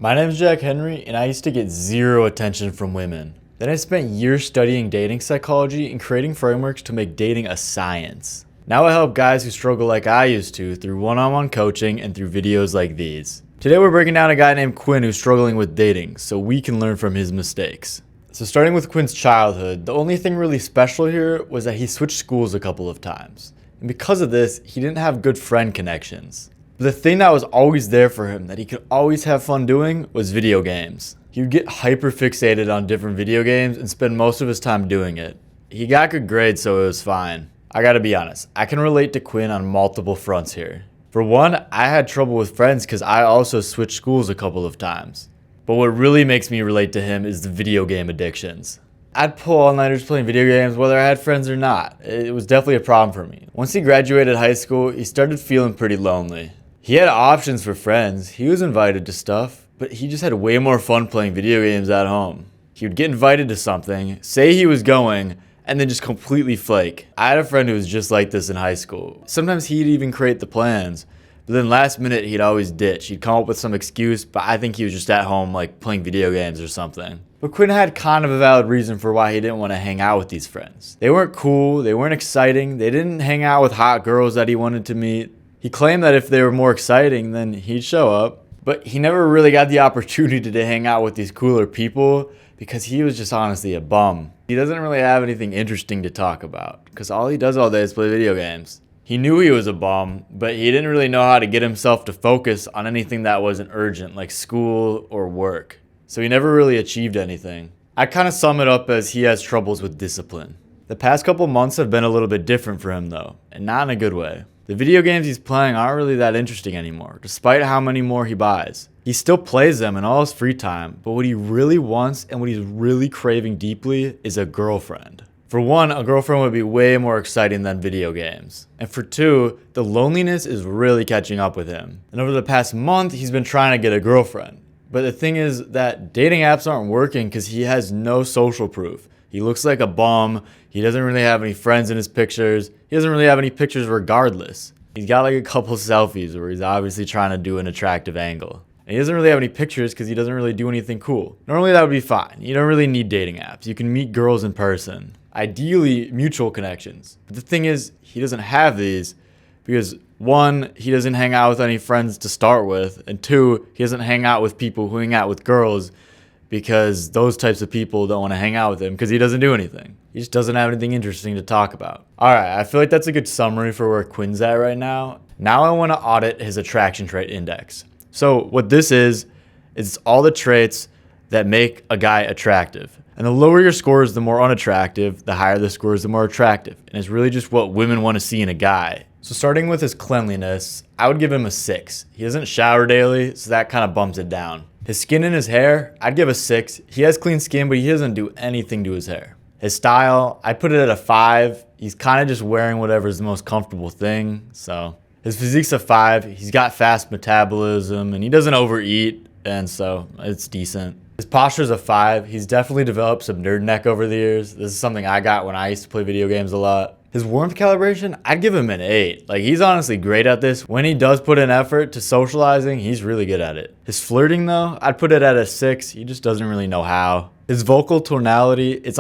My name is Jack Henry, and I used to get zero attention from women. Then I spent years studying dating psychology and creating frameworks to make dating a science. Now I help guys who struggle like I used to through one-on-one coaching and through videos like these. Today we're breaking down a guy named Quinn who's struggling with dating, so we can learn from his mistakes. So starting with Quinn's childhood, the only thing really special here was that he switched schools a couple of times. And because of this, he didn't have good friend connections. But the thing that was always there for him, that he could always have fun doing, was video games. He would get hyper fixated on different video games and spend most of his time doing it. He got good grades, so it was fine. I gotta be honest, I can relate to Quinn on multiple fronts here. For one, I had trouble with friends because I also switched schools a couple of times. But what really makes me relate to him is the video game addictions. I'd pull all-nighters playing video games whether I had friends or not. It was definitely a problem for me. Once he graduated high school, he started feeling pretty lonely. He had options for friends, he was invited to stuff, but he just had way more fun playing video games at home. He would get invited to something, say he was going, and then just completely flake. I had a friend who was just like this in high school. Sometimes he'd even create the plans, but then last minute he'd always ditch. He'd come up with some excuse, but I think he was just at home like playing video games or something. But Quinn had kind of a valid reason for why he didn't want to hang out with these friends. They weren't cool, they weren't exciting, they didn't hang out with hot girls that he wanted to meet. He claimed that if they were more exciting, then he'd show up. But he never really got the opportunity to hang out with these cooler people because he was just honestly a bum. He doesn't really have anything interesting to talk about because all he does all day is play video games. He knew he was a bum, but he didn't really know how to get himself to focus on anything that wasn't urgent, like school or work. So he never really achieved anything. I kind of sum it up as he has troubles with discipline. The past couple months have been a little bit different for him though, and not in a good way. The video games he's playing aren't really that interesting anymore, despite how many more he buys. He still plays them in all his free time, but what he really wants and what he's really craving deeply is a girlfriend. For one, a girlfriend would be way more exciting than video games. And for two, the loneliness is really catching up with him. And over the past month, he's been trying to get a girlfriend. But the thing is that dating apps aren't working because he has no social proof. He looks like a bum. He doesn't really have any friends in his pictures. He doesn't really have any pictures regardless. He's got like a couple selfies where he's obviously trying to do an attractive angle. And he doesn't really have any pictures because he doesn't really do anything cool. Normally that would be fine. You don't really need dating apps. You can meet girls in person. Ideally, mutual connections. But the thing is, he doesn't have these because one, he doesn't hang out with any friends to start with. And two, he doesn't hang out with people who hang out with girls because those types of people don't want to hang out with him because he doesn't do anything. He just doesn't have anything interesting to talk about. All right, I feel like that's a good summary for where Quinn's at right now. Now I want to audit his attraction trait index. So what this is all the traits that make a guy attractive. And the lower your score is, the more unattractive. The higher the score is, the more attractive. And it's really just what women want to see in a guy. So starting with his cleanliness, I would give him a 6. He doesn't shower daily, so that kind of bumps it down. His skin and his hair, I'd give a 6. He has clean skin, but he doesn't do anything to his hair. His style, I put it at a 5. He's kind of just wearing whatever's the most comfortable thing. So his physique's a 5. He's got fast metabolism and he doesn't overeat, and so it's decent. His posture's a 5. He's definitely developed some nerd neck over the years. This is something I got when I used to play video games a lot. His warmth calibration, I'd give him an 8. Like, he's honestly great at this. When he does put in effort to socializing, he's really good at it. His flirting though, I'd put it at a 6. He just doesn't really know how. His vocal tonality, it's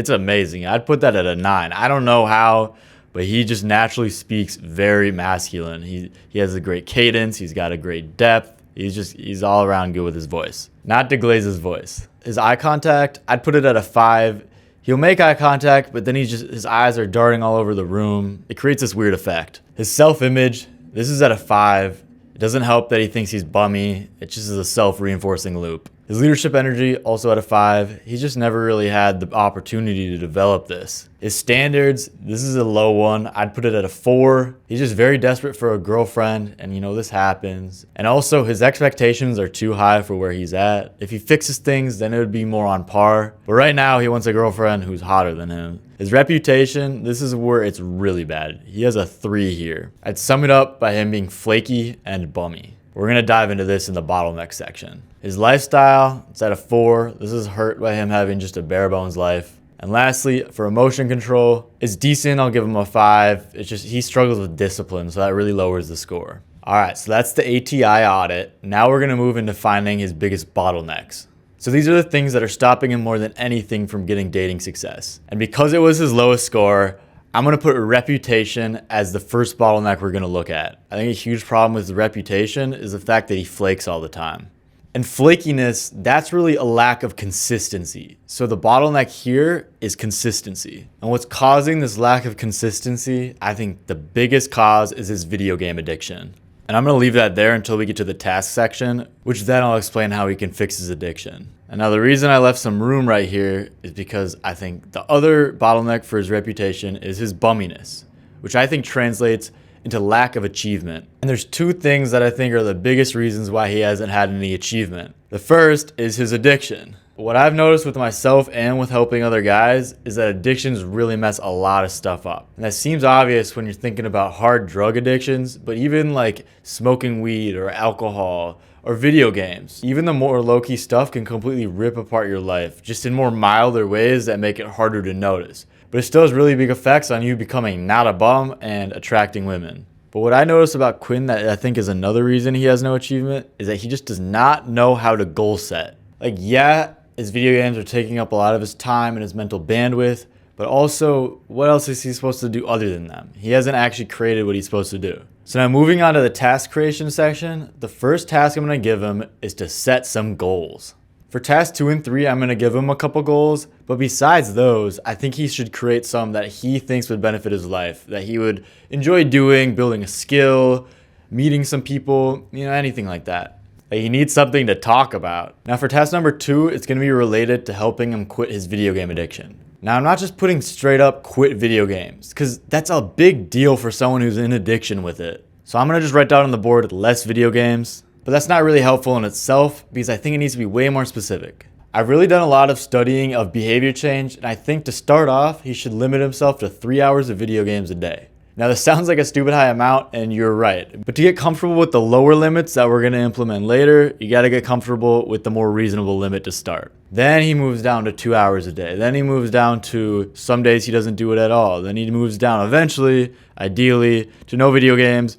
amazing. I'd put that at a 9. I don't know how, but he just naturally speaks very masculine. He has a great cadence. He's got a great depth. He's all around good with his voice. Not to glaze his voice. His eye contact, I'd put it at a 5. He'll make eye contact, but then his eyes are darting all over the room. It creates this weird effect. His self-image, this is at a 5. It doesn't help that he thinks he's bummy. It just is a self-reinforcing loop. His leadership energy, also at a 5. He just never really had the opportunity to develop this. His standards, this is a low one. I'd put it at a 4. He's just very desperate for a girlfriend, and this happens. And also, his expectations are too high for where he's at. If he fixes things, then it would be more on par. But right now, he wants a girlfriend who's hotter than him. His reputation, this is where it's really bad. He has a 3 here. I'd sum it up by him being flaky and bummy. We're going to dive into this in the bottleneck section. His lifestyle, it's at a 4. This is hurt by him having just a bare bones life. And lastly, for emotion control, it's decent. I'll give him a 5. It's just he struggles with discipline, so that really lowers the score. All right, so that's the ATI audit. Now we're gonna move into finding his biggest bottlenecks. So these are the things that are stopping him more than anything from getting dating success. And because it was his lowest score, I'm gonna put reputation as the first bottleneck we're gonna look at. I think a huge problem with the reputation is the fact that he flakes all the time. And flakiness, that's really a lack of consistency. So the bottleneck here is consistency. And what's causing this lack of consistency, I think the biggest cause is his video game addiction. And I'm gonna leave that there until we get to the task section, which then I'll explain how he can fix his addiction. And now the reason I left some room right here is because I think the other bottleneck for his reputation is his bumminess, which I think translates into lack of achievement. And there's two things that I think are the biggest reasons why he hasn't had any achievement. The first is his addiction. What I've noticed with myself and with helping other guys is that addictions really mess a lot of stuff up. And that seems obvious when you're thinking about hard drug addictions, but even like smoking weed or alcohol or video games. Even the more low-key stuff can completely rip apart your life, just in more milder ways that make it harder to notice. But it still has really big effects on you becoming not a bum and attracting women. But what I noticed about Quinn that I think is another reason he has no achievement is that he just does not know how to goal set. Like, yeah, his video games are taking up a lot of his time and his mental bandwidth, but also, what else is he supposed to do other than them? He hasn't actually created what he's supposed to do. So now moving on to the task creation section, the first task I'm going to give him is to set some goals. For tasks 2 and 3, I'm going to give him a couple goals, but besides those, I think he should create some that he thinks would benefit his life, that he would enjoy doing, building a skill, meeting some people, anything like that. Like, he needs something to talk about. Now for task number 2, it's going to be related to helping him quit his video game addiction. Now I'm not just putting straight up quit video games, because that's a big deal for someone who's in addiction with it. So I'm going to just write down on the board less video games. But that's not really helpful in itself because I think it needs to be way more specific. I've really done a lot of studying of behavior change, and I think to start off, he should limit himself to 3 hours of video games a day. Now this sounds like a stupid high amount, and you're right. But to get comfortable with the lower limits that we're going to implement later, you got to get comfortable with the more reasonable limit to start. Then he moves down to 2 hours a day. Then he moves down to some days he doesn't do it at all. Then he moves down eventually, ideally, to no video games,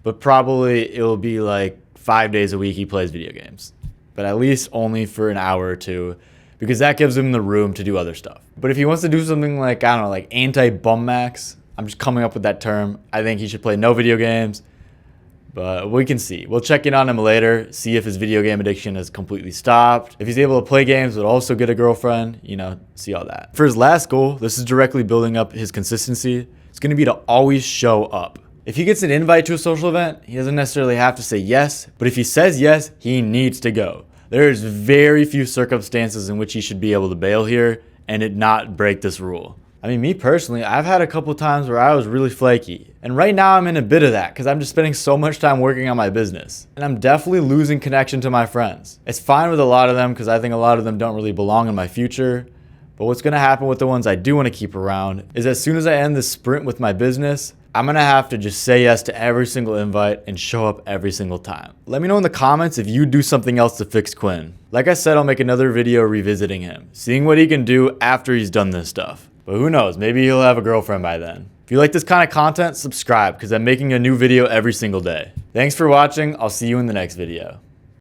but probably it'll be like 5 days a week he plays video games, but at least only for an hour or two, because that gives him the room to do other stuff. But if he wants to do something like, I don't know, like anti-bum max, I'm just coming up with that term, I think he should play no video games, but we can see. We'll check in on him later, see if his video game addiction has completely stopped, if he's able to play games but also get a girlfriend, see all that. For his last goal, this is directly building up his consistency. It's going to be to always show up. If he gets an invite to a social event, he doesn't necessarily have to say yes, but if he says yes, he needs to go. There's very few circumstances in which he should be able to bail here and it not break this rule. I mean, me personally, I've had a couple times where I was really flaky. And right now I'm in a bit of that because I'm just spending so much time working on my business. And I'm definitely losing connection to my friends. It's fine with a lot of them because I think a lot of them don't really belong in my future. But what's going to happen with the ones I do want to keep around is as soon as I end this sprint with my business, I'm going to have to just say yes to every single invite and show up every single time. Let me know in the comments if you do something else to fix Quinn. Like I said, I'll make another video revisiting him, seeing what he can do after he's done this stuff. But who knows, maybe he'll have a girlfriend by then. If you like this kind of content, subscribe because I'm making a new video every single day. Thanks for watching. I'll see you in the next video.